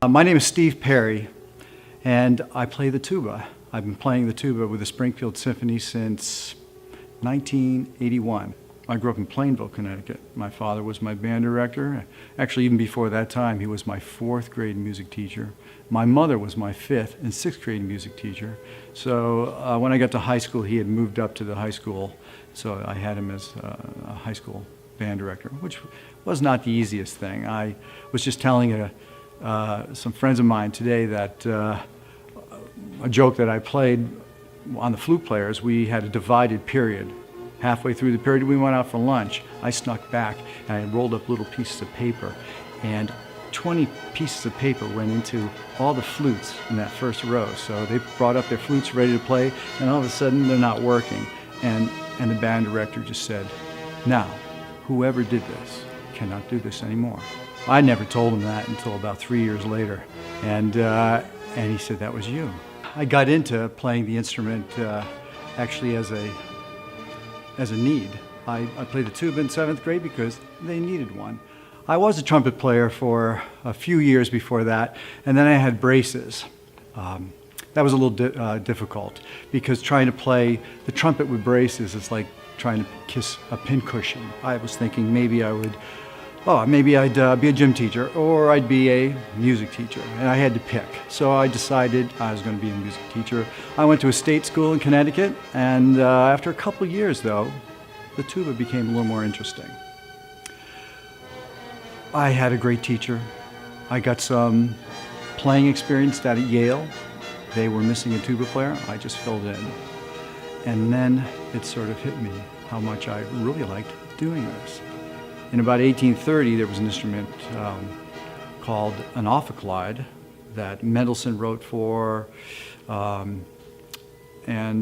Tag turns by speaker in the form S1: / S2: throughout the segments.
S1: My name is Steve Perry, and I play the tuba. I've been playing the tuba with the Springfield Symphony since 1981. I grew up in Plainville, Connecticut. My father was my band director. Actually, even before that time, he was my 4th grade music teacher. My mother was my 5th and 6th grade music teacher. So when I got to high school, he had moved up to the high school, so I had him as a high school band director, which was not the easiest thing. I was just telling some friends of mine today that a joke that I played on the flute players, we had a divided period. Halfway through the period, we went out for lunch. I snuck back and I rolled up little pieces of paper, and 20 pieces of paper went into all the flutes in that first row. So they brought up their flutes ready to play, and all of a sudden they're not working. And the band director just said, "Now, whoever did this cannot do this anymore." I never told him that until about 3 years later, and he said, "That was you." I got into playing the instrument actually as a need. I played the tuba in 7th grade because they needed one. I was a trumpet player for a few years before that, and then I had braces. That was a little difficult because trying to play the trumpet with braces is like trying to kiss a pincushion. I was thinking maybe I'd be a gym teacher or I'd be a music teacher, and I had to pick. So I decided I was going to be a music teacher. I went to a state school in Connecticut, and after a couple of years though, the tuba became a little more interesting. I had a great teacher. I got some playing experience out at Yale. They were missing a tuba player. I just filled in. And then it sort of hit me how much I really liked doing this. In about 1830, there was an instrument called an ophicleide that Mendelssohn wrote for, and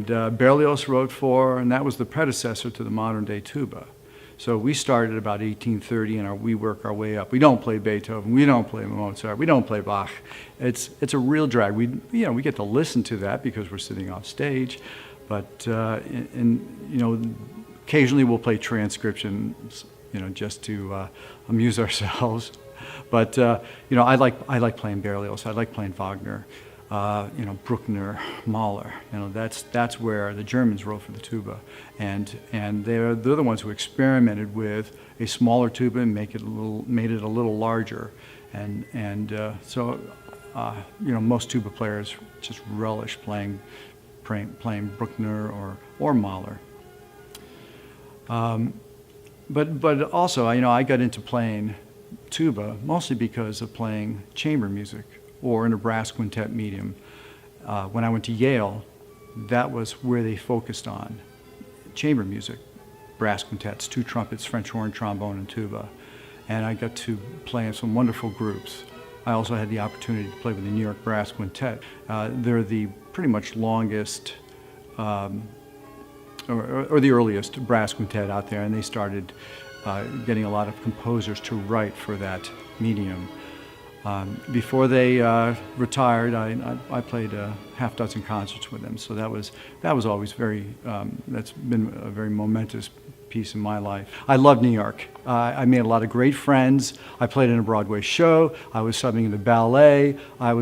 S1: Berlioz wrote for, and that was the predecessor to the modern-day tuba. So we started about 1830, and we work our way up. We don't play Beethoven, we don't play Mozart, we don't play Bach. It's a real drag. We get to listen to that because we're sitting off stage, but occasionally we'll play transcriptions, just to amuse ourselves. But I like playing Berlioz. I like playing Wagner, Bruckner, Mahler. That's where the Germans wrote for the tuba, and they're the ones who experimented with a smaller tuba and made it a little larger, so most tuba players just relish playing Bruckner or Mahler. But also, I got into playing tuba mostly because of playing chamber music or in a brass quintet medium. When I went to Yale, that was where they focused on chamber music, brass quintets, 2 trumpets, French horn, trombone, and tuba. And I got to play in some wonderful groups. I also had the opportunity to play with the New York Brass Quintet. They're the pretty much longest or the earliest brass quintet out there, and they started getting a lot of composers to write for that medium. Before they retired, I played a half dozen concerts with them, so that was always that's been a very momentous piece in my life. I love New York. I made a lot of great friends. I played in a Broadway show. I was subbing in the ballet. I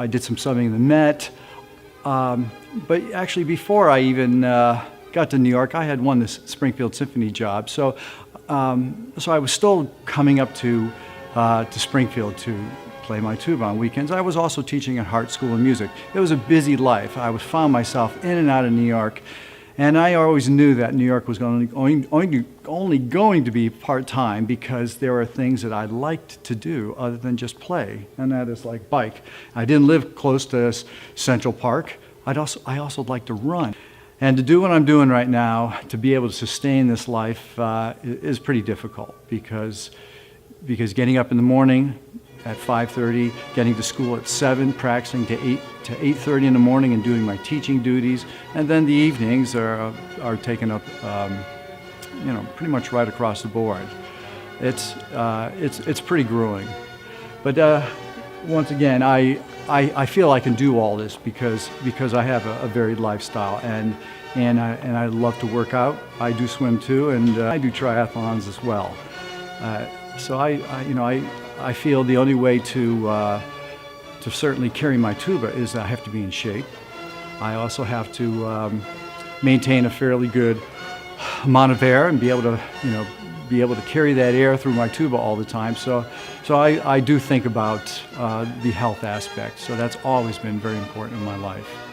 S1: did some subbing in the Met. But actually, before I even got to New York, I had won this Springfield Symphony job. So I was still coming up to Springfield to play my tuba on weekends. I was also teaching at Hart School of Music. It was a busy life. I found myself in and out of New York, and I always knew that New York was only going to be part-time because there are things that I liked to do other than just play, and that is like bike. I didn't live close to Central Park. I also like to run. And to do what I'm doing right now, to be able to sustain this life is pretty difficult because getting up in the morning at 5:30, getting to school at 7, practicing to 8:30 in the morning and doing my teaching duties, and then the evenings are taken up pretty much right across the board. It's pretty grueling. But once again, I feel I can do all this because I have a varied lifestyle, and I love to work out. I do swim too, and I do triathlons as well. So I feel the only way to to certainly carry my tuba is I have to be in shape. I also have to maintain a fairly good amount of air and be able to, be able to carry that air through my tuba all the time. So I do think about the health aspect. So that's always been very important in my life.